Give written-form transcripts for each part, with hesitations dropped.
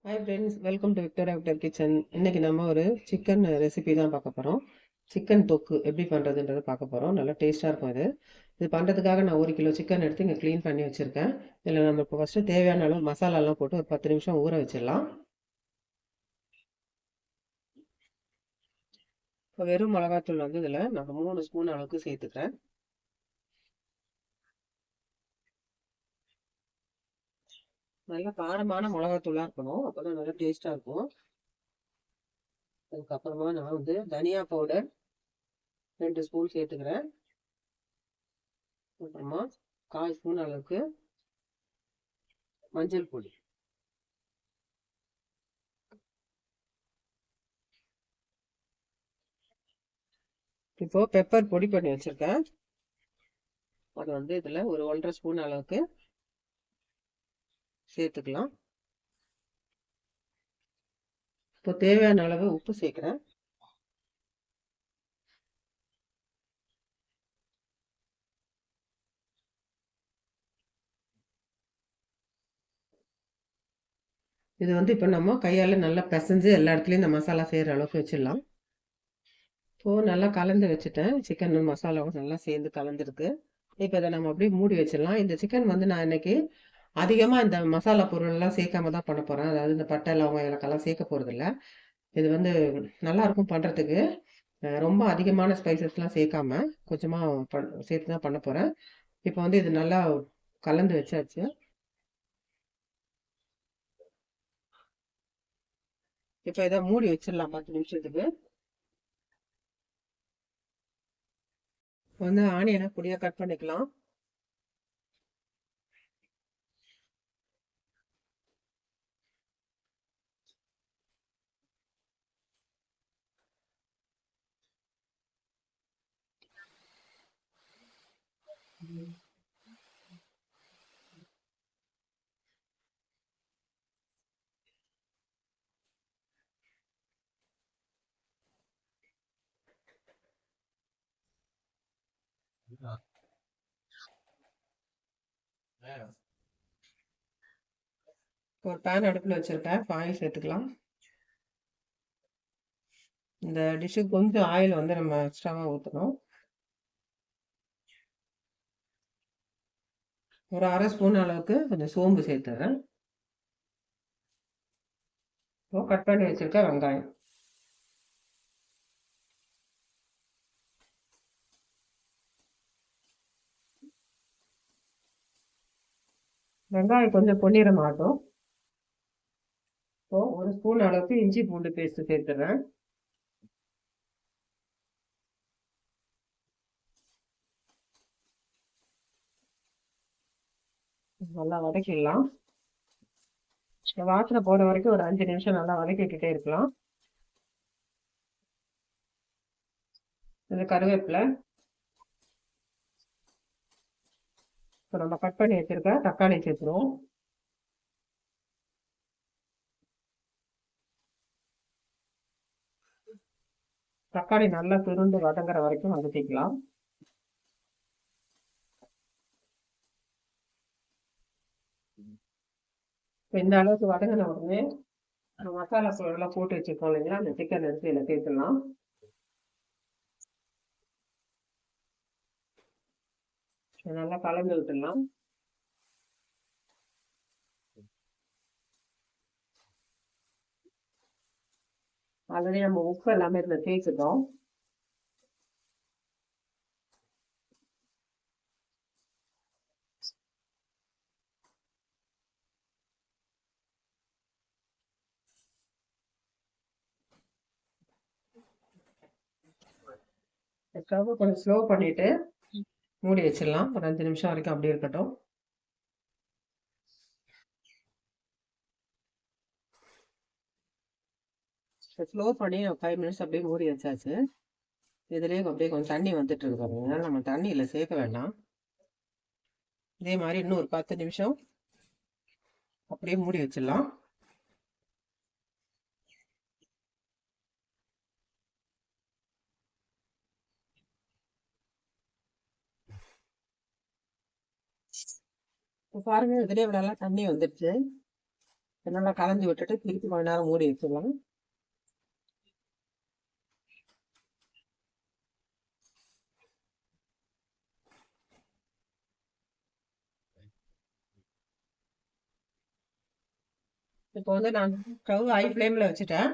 Hi friends, welcome to Victor kitchen. இன்னைக்கு நம்ம ஒரு சிக்கன் ரெசிபி தான் பார்க்க போகிறோம். சிக்கன் தொக்கு எப்படி பண்ணுறதுன்றதை பார்க்க போகிறோம். நல்லா டேஸ்ட்டாக இருக்கும் இது. இது பண்ணுறதுக்காக நான் 1 கிலோ சிக்கன் எடுத்து இங்கே க்ளீன் பண்ணி வச்சுருக்கேன். இதில் நம்ம இப்போ ஃபஸ்ட்டு தேவையான அளவு மசாலாலாம் போட்டு ஒரு 10 நிமிஷம் ஊற வச்சிடலாம். இப்போ வெறும் மிளகாத்தூள் வந்து இதில் நான் 3 ஸ்பூன் அளவுக்கு சேர்த்துக்கிறேன். நல்லா காரமான மிளகாத்தூளாக இருக்கணும், அப்போ தான் நல்லா டேஸ்ட்டாக இருக்கும். அதுக்கப்புறமா நான் வந்து தனியா பவுடர் 2 ஸ்பூன் சேர்த்துக்கிறேன். அப்புறமா 1/4 ஸ்பூன் அளவுக்கு மஞ்சள் பொடி. இப்போ பெப்பர் பொடி பண்ணி வச்சிருக்கேன். அது வந்து இதில் ஒரு 1.5 ஸ்பூன் அளவுக்கு சேர்த்துக்கலாம். இப்போ தேவையான அளவு உப்பு சேர்க்குறேன். இது வந்து இப்போ நம்ம கையால் நல்லா பிசைஞ்சு எல்லா இடத்துலையும் இந்த மசாலா செய்கிற அளவுக்கு வச்சிடலாம். இப்போது நல்லா கலந்து வச்சுட்டேன். சிக்கன் மசாலாவும் நல்லா சேர்ந்து கலந்துருக்கு. இப்போ இதை நம்ம அப்படியே மூடி வச்சிடலாம். இந்த சிக்கன் வந்து நான் இன்னைக்கு அதிகமாக இந்த மசாலா பொருள்லாம் சேர்க்காம தான் பண்ண போகிறேன். அதாவது இந்த பட்டை லவங்கம் இலக்கெல்லாம் சேர்க்க போகிறதில்ல. இது வந்து நல்லா இருக்கும் பண்ணுறதுக்கு. ரொம்ப அதிகமான ஸ்பைசஸ்லாம் சேர்க்காம கொஞ்சமாக சேர்த்து தான் பண்ண போகிறேன். இப்போ வந்து இது நல்லா கலந்து வச்சாச்சு. இப்போ இதை மூடி வச்சிடலாம் 10 நிமிஷத்துக்கு. வந்து ஆனியனை பொடியாக கட் பண்ணிக்கலாம். ஒரு பேன் அடுப்பில் வச்சுருக்கேன். ஆயில் சேர்த்துக்கலாம். இந்த டிஷ்ஷுக்கு கொஞ்சம் ஆயில் வந்து நம்ம எக்ஸ்ட்ராவாக ஊற்றணும். ஒரு 1/2 ஸ்பூன் அளவுக்கு கொஞ்சம் சோம்பு சேர்த்துறேன். இப்போ கட் பண்ணி வச்சுருக்க வெங்காயம். வெங்காயம் கொஞ்சம் பொன்னிறமாகட்டும். இப்போ 1 ஸ்பூன் அளவுக்கு இஞ்சி பூண்டு பேஸ்ட்டு சேர்த்துறேன். நல்லா வதக்கிடலாம். வாசனை போகிற வரைக்கும் ஒரு 5 நிமிஷம் நல்லா வதக்கிக்கிட்டே இருக்கலாம். இது கருவேப்பிலை. இப்போ நம்ம கட் பண்ணி வச்சிருக்க தக்காளி சேர்த்துருவோம். தக்காளி நல்லா சுருண்டு வதங்குற வரைக்கும் வதக்கிக்கலாம். இப்போ இந்த அளவுக்கு வதங்கின உடனே மசாலா பொருள்லாம் போட்டு வச்சுருக்கோம் இல்லைங்களா, அந்த சிக்கன் எடுத்து இதில் சேர்த்துடலாம். நல்லா கலந்து விட்டுடலாம். ஆல்ரெடி நம்ம உப்பு எல்லாமே இதில் சேர்த்துட்டோம். ஸ்டவ் கொஞ்சம் ஸ்லோ பண்ணிவிட்டு மூடி வச்சிடலாம். ஒரு 5 நிமிஷம் வரைக்கும் அப்படியே இருக்கட்டும். ஸ்லோ பண்ணி 5 மினிட்ஸ் அப்படியே மூடி வச்சாச்சு. இதுலேயே அப்படியே கொஞ்சம் தண்ணி வந்துட்டு இருக்கு பாருங்க. அதனால நம்ம தண்ணியில் சேர்க்க வேண்டாம். இதே மாதிரி இன்னும் ஒரு 10 நிமிஷம் அப்படியே மூடி வச்சிடலாம். இப்போ பாருங்க, இதுலேயே நல்லா தண்ணி வந்துடுச்சு. நல்லா கலந்து விட்டுட்டு திருப்பி கொஞ்ச நேரம் மூடி வச்சிடலாம். இப்போ வந்து நான் ஸ்டவ் ஹை ஃப்ளேமில் வச்சுட்டேன்.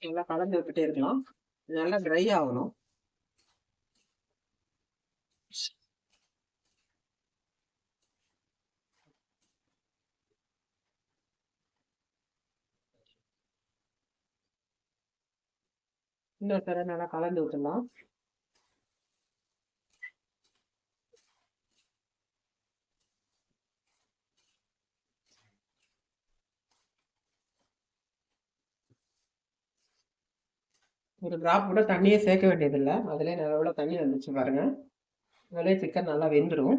நல்லா கலந்து விட்டுட்டே இருக்கலாம். நல்லா ட்ரை ஆகணும். இன்னொரு தடவை நல்லா கலந்து விட்டுடலாம். ஒரு டிராப் கூட தண்ணியே சேர்க்க வேண்டியதில்லை. அதிலே நல்லா தண்ணி வந்துச்சு பாருங்க. அதிலே சிக்கன் நல்லா வெந்துடும்.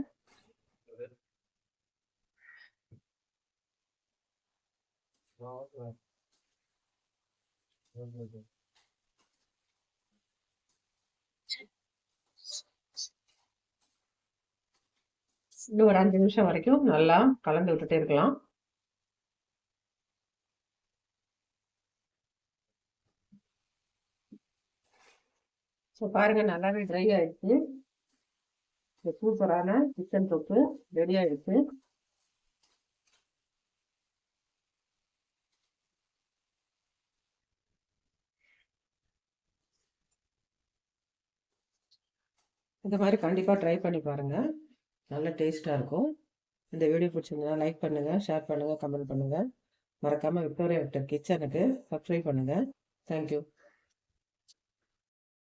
இன்னும் ஒரு 5 நிமிஷம் வரைக்கும் நல்லா கலந்து விட்டுட்டே இருக்கலாம். ஸோ பாருங்க, நல்லாவே ட்ரை ஆயிடுச்சு. இந்த சூப்பரான சிக்கன் தொக்கு ரெடி ஆயிடுச்சு. இந்த மாதிரி கண்டிப்பாக ட்ரை பண்ணி பாருங்க. நல்ல டேஸ்ட்டாக இருக்கும். இந்த வீடியோ பிடிச்சிருந்தா லைக் பண்ணுங்க, ஷேர் பண்ணுங்க, கமெண்ட் பண்ணுங்க. மறக்காம விக்டோரியா விக்டர் கிச்சனுக்கு சப்ஸ்கிரைப் பண்ணுங்க. தேங்க்யூ.